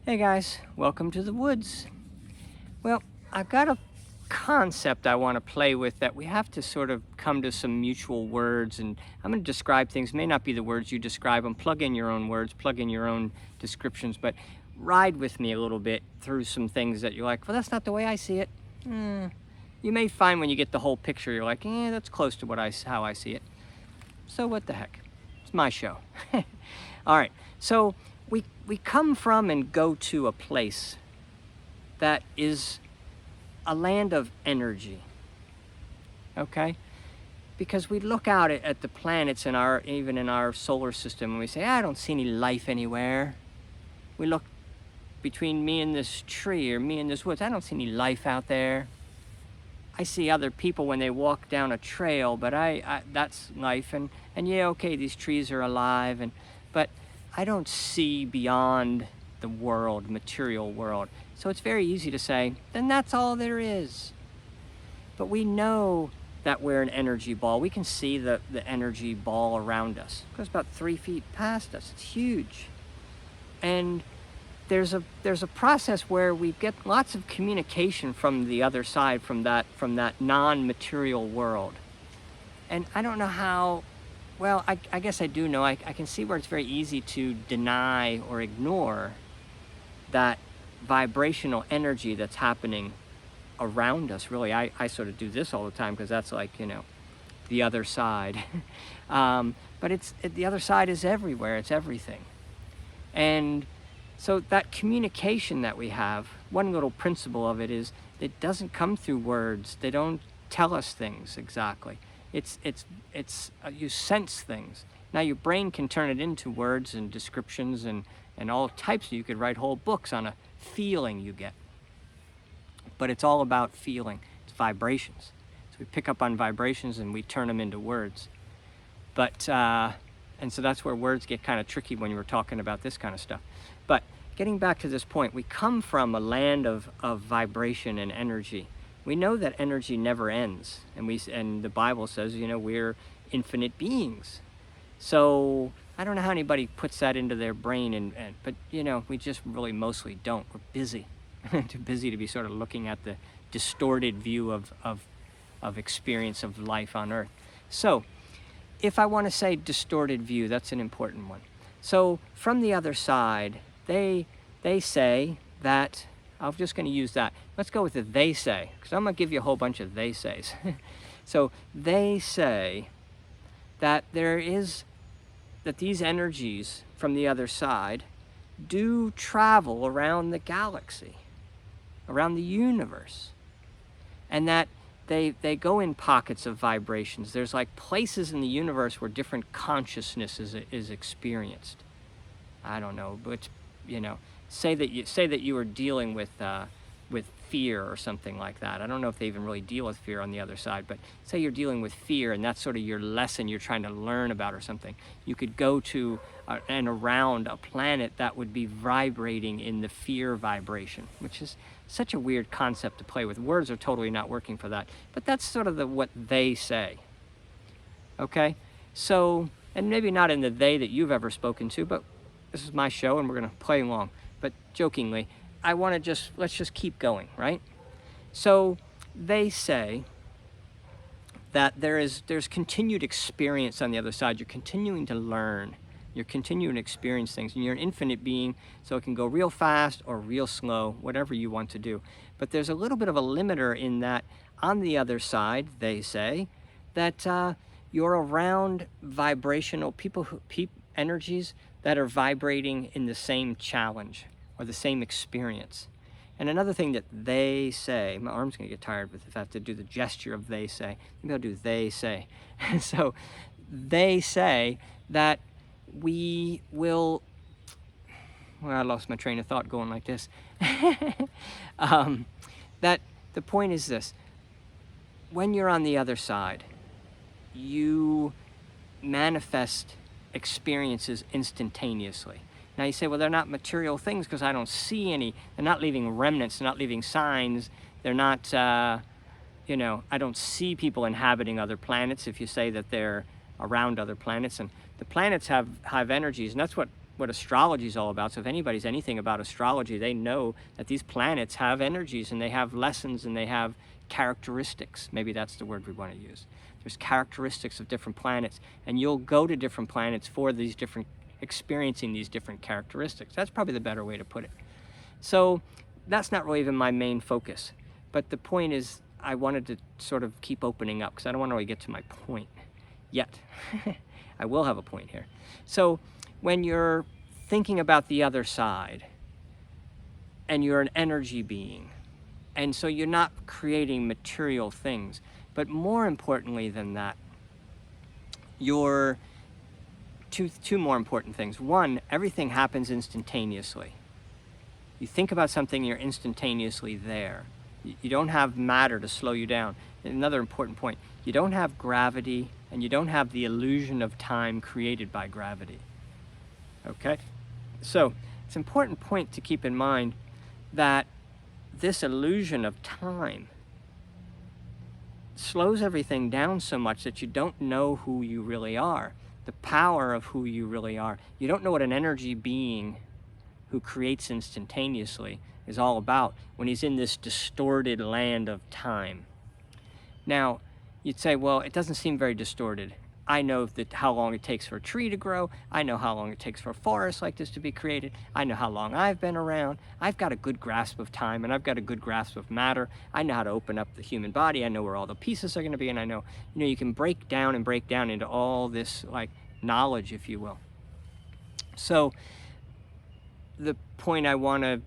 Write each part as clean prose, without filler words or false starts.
Hey guys, welcome to the woods. Well, I've got a concept I want to play with that we have to sort of come to some mutual words, and I'm going to describe things. May not be the words you describe them. Plug in your own words, plug in your own descriptions, but ride with me a little bit through some things that you're like, well, that's not the way I see it. You may find when you get the whole picture, you're like, that's close to how I see it. So what the heck? It's my show. All right, so we come from and go to a place that is a land of energy, okay? Because we look out at the planets even in our solar system, and we say, I don't see any life anywhere. We look between me and this tree or me and this woods, I don't see any life out there. I see other people when they walk down a trail, but that's life, and yeah, okay, these trees are alive, but I don't see beyond the world, material world. So it's very easy to say, then that's all there is. But we know that we're an energy ball. We can see the energy ball around us. It goes about 3 feet past us. It's huge. And there's a process where we get lots of communication from the other side, from that non-material world. And I don't know how, well, I guess I do know. I can see where it's very easy to deny or ignore that vibrational energy that's happening around us. Really, I sort of do this all the time because that's like, the other side. But the other side is everywhere. It's everything. And so that communication that we have, one little principle of it is it doesn't come through words. They don't tell us things exactly. It's you sense things. Now your brain can turn it into words and descriptions and all types. You could write whole books on a feeling you get. But it's all about feeling. It's vibrations. So we pick up on vibrations and we turn them into words. But and so that's where words get kind of tricky when you were talking about this kind of stuff. But getting back to this point, we come from a land of vibration and energy. We know that energy never ends, and the Bible says, we're infinite beings. So I don't know how anybody puts that into their brain, but we just really mostly don't. We're busy, too busy to be sort of looking at the distorted view of experience of life on Earth. So if I want to say distorted view, that's an important one. So from the other side, they say that, I'm just going to use that. Let's go with the they say, because I'm going to give you a whole bunch of they says. So they say that that these energies from the other side do travel around the galaxy, around the universe, and that they go in pockets of vibrations. There's like places in the universe where different consciousness is experienced. I don't know, but say that you were dealing with fear or something like that. I don't know if they even really deal with fear on the other side, but say you're dealing with fear and that's sort of your lesson you're trying to learn about or something. You could go to and around a planet that would be vibrating in the fear vibration, which is such a weird concept to play with. Words are totally not working for that, but that's sort of what they say. Okay, so, and maybe not in the they that you've ever spoken to, but this is my show and we're going to play along. But jokingly, I want to let's just keep going, right? So they say that there's continued experience on the other side. You're continuing to learn. You're continuing to experience things. And you're an infinite being, so it can go real fast or real slow, whatever you want to do. But there's a little bit of a limiter in that on the other side, they say, that you're around vibrational energies that are vibrating in the same challenge or the same experience. And another thing that they say, my arm's gonna get tired if I have to do the gesture of they say. Maybe I'll do they say. So they say that we will, well, I lost my train of thought going like this. That the point is this: when you're on the other side, you manifest experiences instantaneously. Now you say, well, they're not material things because I don't see any. They're not leaving remnants, they're not leaving signs. They're not, I don't see people inhabiting other planets if you say that they're around other planets. And the planets have energies, and that's what what astrology is all about. So if anybody's anything about astrology, they know that these planets have energies and they have lessons and they have characteristics. Maybe that's the word we want to use. There's characteristics of different planets, and you'll go to different planets for these different, experiencing these different characteristics. That's probably the better way to put it. So that's not really even my main focus. But the point is, I wanted to sort of keep opening up because I don't want to really get to my point yet. I will have a point here. So when you're thinking about the other side and you're an energy being, and so you're not creating material things, but more importantly than that, you're two more important things. One, everything happens instantaneously. You think about something, you're instantaneously there. You don't have matter to slow you down. Another important point, you don't have gravity and you don't have the illusion of time created by gravity. Okay? So it's an important point to keep in mind that this illusion of time slows everything down so much that you don't know who you really are, the power of who you really are. You don't know what an energy being who creates instantaneously is all about when he's in this distorted land of time. Now, you'd say, well, it doesn't seem very distorted. I know that how long it takes for a tree to grow. I know how long it takes for a forest like this to be created. I know how long I've been around. I've got a good grasp of time, and I've got a good grasp of matter. I know how to open up the human body. I know where all the pieces are going to be, and I know, you can break down into all this like knowledge, if you will. So the point I want to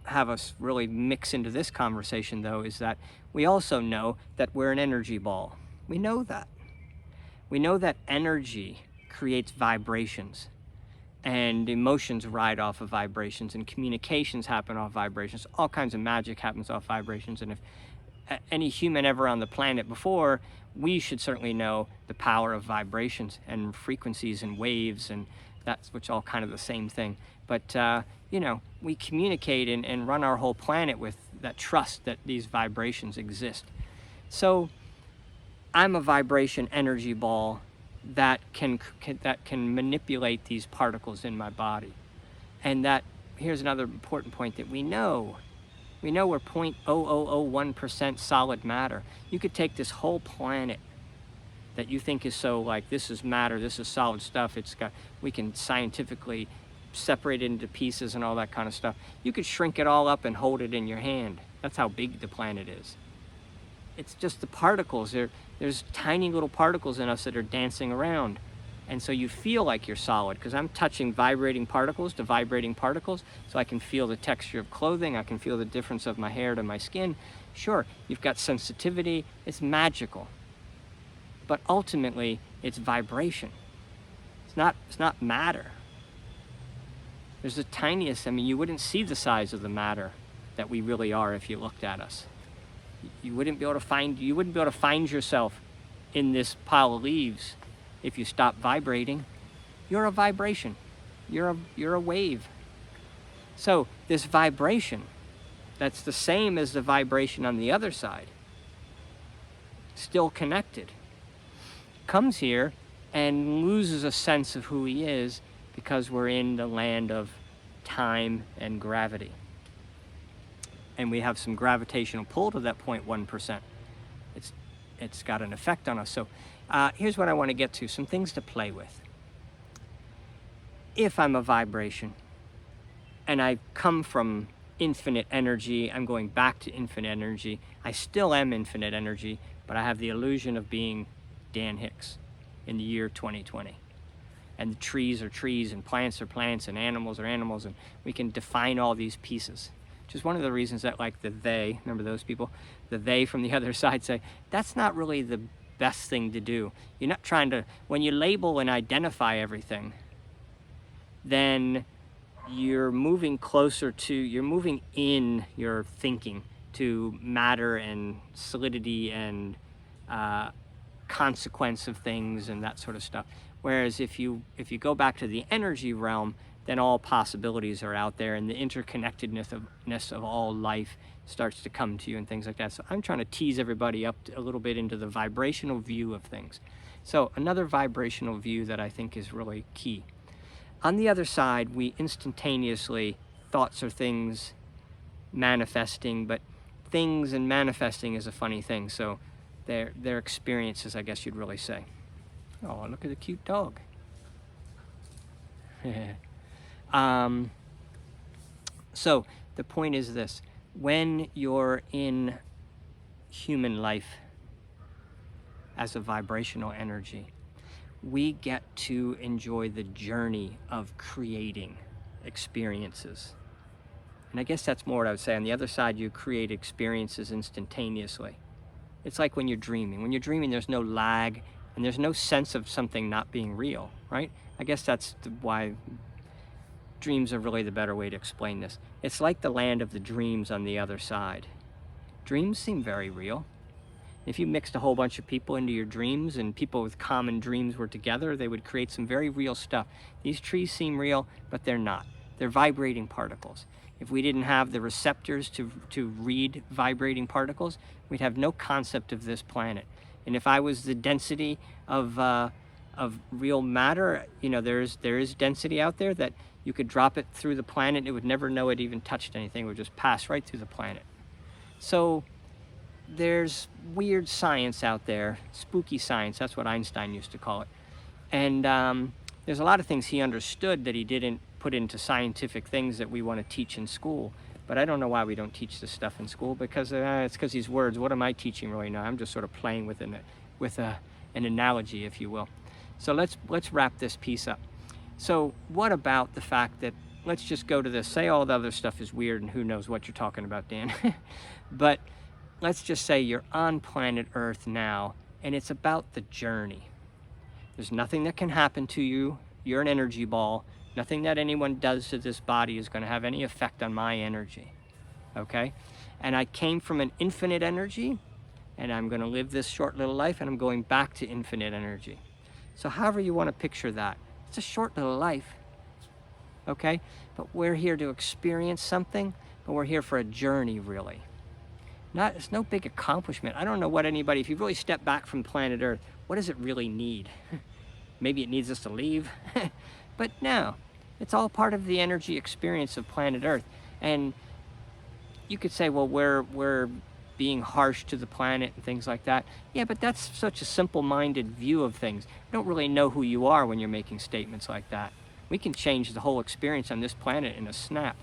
have us really mix into this conversation, though, is that we also know that we're an energy ball. We know that. We know that energy creates vibrations, and emotions ride off of vibrations, and communications happen off vibrations. All kinds of magic happens off vibrations, and if any human ever on the planet before, we should certainly know the power of vibrations and frequencies and waves, and that's which all kind of the same thing. But we communicate and run our whole planet with that trust that these vibrations exist. So I'm a vibration energy ball that can manipulate these particles in my body. And that, here's another important point that we know we're 0.0001% solid matter. You could take this whole planet that you think is so like, this is matter, this is solid stuff, we can scientifically separate it into pieces and all that kind of stuff. You could shrink it all up and hold it in your hand. That's how big the planet is. It's just the particles. There's tiny little particles in us that are dancing around. And so you feel like you're solid, because I'm touching vibrating particles to vibrating particles, so I can feel the texture of clothing, I can feel the difference of my hair to my skin. Sure, you've got sensitivity, it's magical. But ultimately, it's vibration. It's not matter. There's the tiniest, you wouldn't see the size of the matter that we really are if you looked at us. You wouldn't be able to find yourself in this pile of leaves if you stop vibrating. You're a vibration. You're a wave. So this vibration, that's the same as the vibration on the other side, still connected, comes here and loses a sense of who he is because we're in the land of time and gravity. And we have some gravitational pull to that 0.1%. It's got an effect on us. So here's what I want to get to, some things to play with. If I'm a vibration and I come from infinite energy, I'm going back to infinite energy. I still am infinite energy, but I have the illusion of being Dan Hicks in the year 2020. And the trees are trees, and plants are plants, and animals are animals, and we can define all these pieces. Which is one of the reasons that, like, the they, remember those people? The they from the other side say, that's not really the best thing to do. You're not trying to, when you label and identify everything, then you're moving in your thinking to matter and solidity and consequence of things and that sort of stuff. Whereas if you go back to the energy realm, then all possibilities are out there, and the interconnectedness of all life starts to come to you and things like that. So I'm trying to tease everybody up a little bit into the vibrational view of things. So another vibrational view that I think is really key. On the other side, we instantaneously, thoughts are things manifesting, but things and manifesting is a funny thing. So they're experiences, I guess you'd really say. Oh, look at the cute dog. So the point is this: when you're in human life as a vibrational energy, we get to enjoy the journey of creating experiences. And I guess that's more what I would say. On the other side, you create experiences instantaneously. It's like when you're dreaming. When you're dreaming, there's no lag, and there's no sense of something not being real, right? I guess that's why dreams are really the better way to explain this. It's like the land of the dreams on the other side. Dreams seem very real. If you mixed a whole bunch of people into your dreams and people with common dreams were together, they would create some very real stuff. These trees seem real, but they're not. They're vibrating particles. If we didn't have the receptors to read vibrating particles, we'd have no concept of this planet. And if I was the density of real matter, you know, there is density out there that you could drop it through the planet, it would never know it even touched anything. It would just pass right through the planet. So there's weird science out there, spooky science, that's what Einstein used to call it. And there's a lot of things he understood that he didn't put into scientific things that we want to teach in school. But I don't know why we don't teach this stuff in school, because it's because these words, what am I teaching really now? I'm just sort of playing with an analogy, if you will. So let's wrap this piece up. So what about the fact that, let's just go to this, say all the other stuff is weird and who knows what you're talking about, Dan. But let's just say you're on planet Earth now, and it's about the journey. There's nothing that can happen to you. You're an energy ball. Nothing that anyone does to this body is going to have any effect on my energy, okay? And I came from an infinite energy, and I'm going to live this short little life, and I'm going back to infinite energy. So however you want to picture that, it's a short little life, okay? But we're here to experience something, but we're here for a journey, really. It's no big accomplishment. I don't know what anybody, if you really step back from planet Earth, what does it really need? Maybe it needs us to leave. But no, it's all part of the energy experience of planet Earth. And you could say, well, we're being harsh to the planet and things like that. Yeah, but that's such a simple-minded view of things. You don't really know who you are when you're making statements like that. We can change the whole experience on this planet in a snap.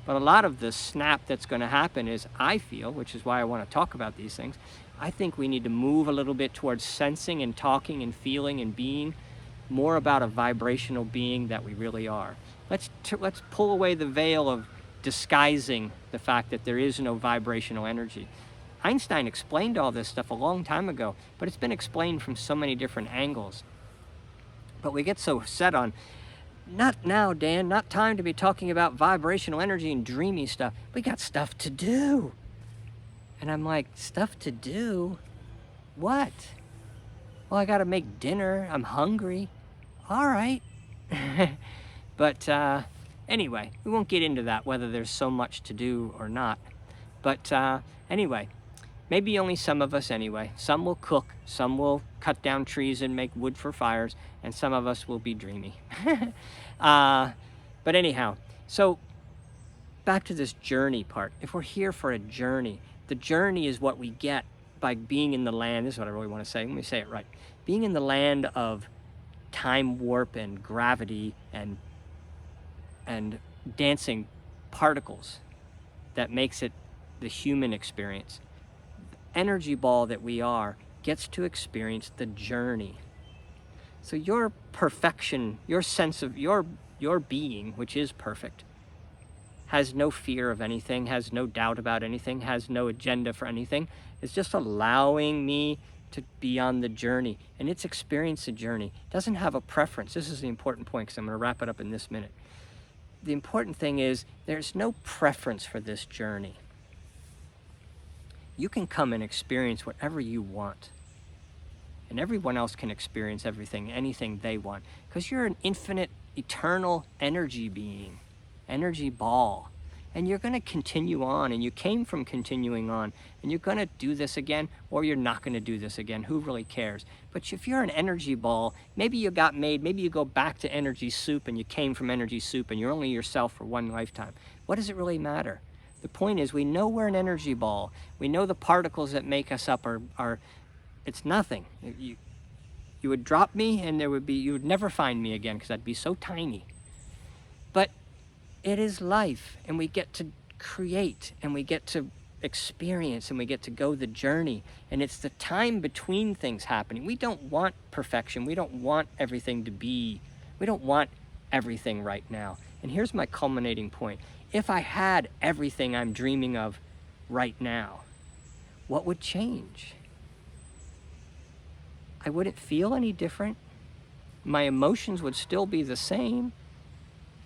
But a lot of the snap that's going to happen is, I feel, which is why I want to talk about these things, I think we need to move a little bit towards sensing and talking and feeling and being more about a vibrational being that we really are. Let's pull away the veil of disguising the fact that there is no vibrational energy. Einstein explained all this stuff a long time ago, but it's been explained from so many different angles. But we get so set on, not now, Dan, not time to be talking about vibrational energy and dreamy stuff. We got stuff to do. And I'm like, stuff to do? What? Well, I gotta make dinner. I'm hungry. All right. But anyway, we won't get into that, whether there's so much to do or not. But anyway, maybe only some of us anyway. Some will cook, some will cut down trees and make wood for fires, and some of us will be dreamy. But anyhow, so back to this journey part. If we're here for a journey, the journey is what we get by being in the land. This is what I really want to say. Let me say it right. Being in the land of time warp and gravity and dancing particles that makes it the human experience. The energy ball that we are gets to experience the journey. So your perfection, your sense of your being, which is perfect, has no fear of anything, has no doubt about anything, has no agenda for anything. It's just allowing me to be on the journey, and it's experience the journey. It doesn't have a preference. This is the important point, because I'm going to wrap it up in this minute. The important thing is there's no preference for this journey. You can come and experience whatever you want, and everyone else can experience anything they want, because you're an infinite, eternal energy being, energy ball. and you're going to continue on, and you came from continuing on, and you're going to do this again, or you're not going to do this again. Who really cares? But if you're an energy ball, maybe you got made, maybe you go back to energy soup and you came from energy soup and you're only yourself for one lifetime. What does it really matter? The point is, we know we're an energy ball. We know the particles that make us up are it's nothing. You would drop me and you would never find me again because I'd be so tiny. But it is life, and we get to create, and we get to experience, and we get to go the journey, and it's the time between things happening. We don't want perfection. We don't want everything to be, we don't want everything right now. And here's my culminating point. If I had everything I'm dreaming of right now, what would change? I wouldn't feel any different. My emotions would still be the same.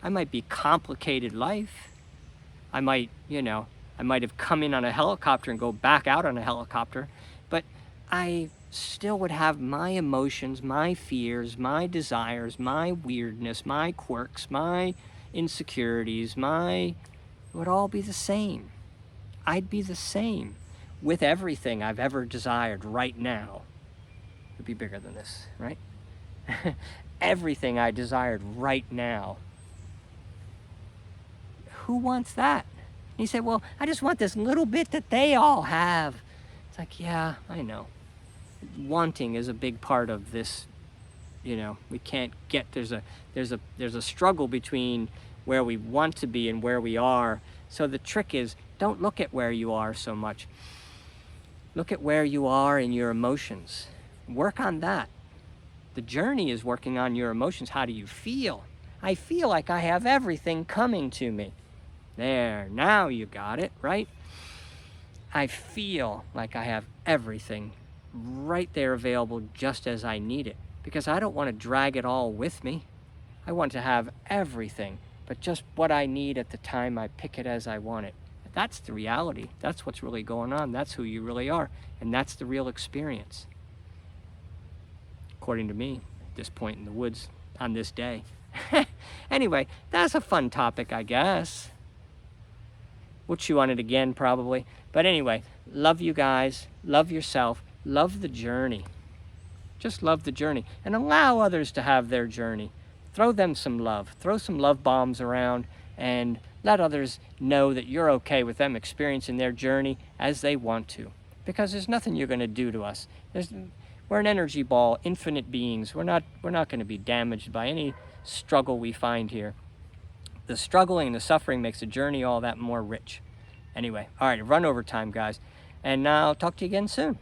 I might be complicated life. I might have come in on a helicopter and go back out on a helicopter, but I still would have my emotions, my fears, my desires, my weirdness, my quirks, my insecurities, it would all be the same. I'd be the same with everything I've ever desired right now. It'd be bigger than this, right? Everything I desired right now. Who wants that? And he said, well, I just want this little bit that they all have. It's like, yeah, I know. Wanting is a big part of this. We can't get, there's a struggle between where we want to be and where we are. So the trick is, don't look at where you are so much. Look at where you are in your emotions. Work on that. The journey is working on your emotions. How do you feel? I feel like I have everything coming to me. There, now you got it, right? I feel like I have everything right there available just as I need it, because I don't want to drag it all with me. I want to have everything, but just what I need at the time I pick it as I want it. That's the reality. That's what's really going on. That's who you really are, and that's the real experience. According to me, at this point in the woods on this day. Anyway, that's a fun topic, I guess. We'll chew on it again, probably. But anyway, love you guys. Love yourself. Love the journey. Just love the journey. And allow others to have their journey. Throw them some love. Throw some love bombs around and let others know that you're okay with them experiencing their journey as they want to. Because there's nothing you're going to do to us. We're an energy ball, infinite beings. We're not going to be damaged by any struggle we find here. The struggling and the suffering makes the journey all that more rich. Anyway, all right, run over time, guys. And I'll talk to you again soon.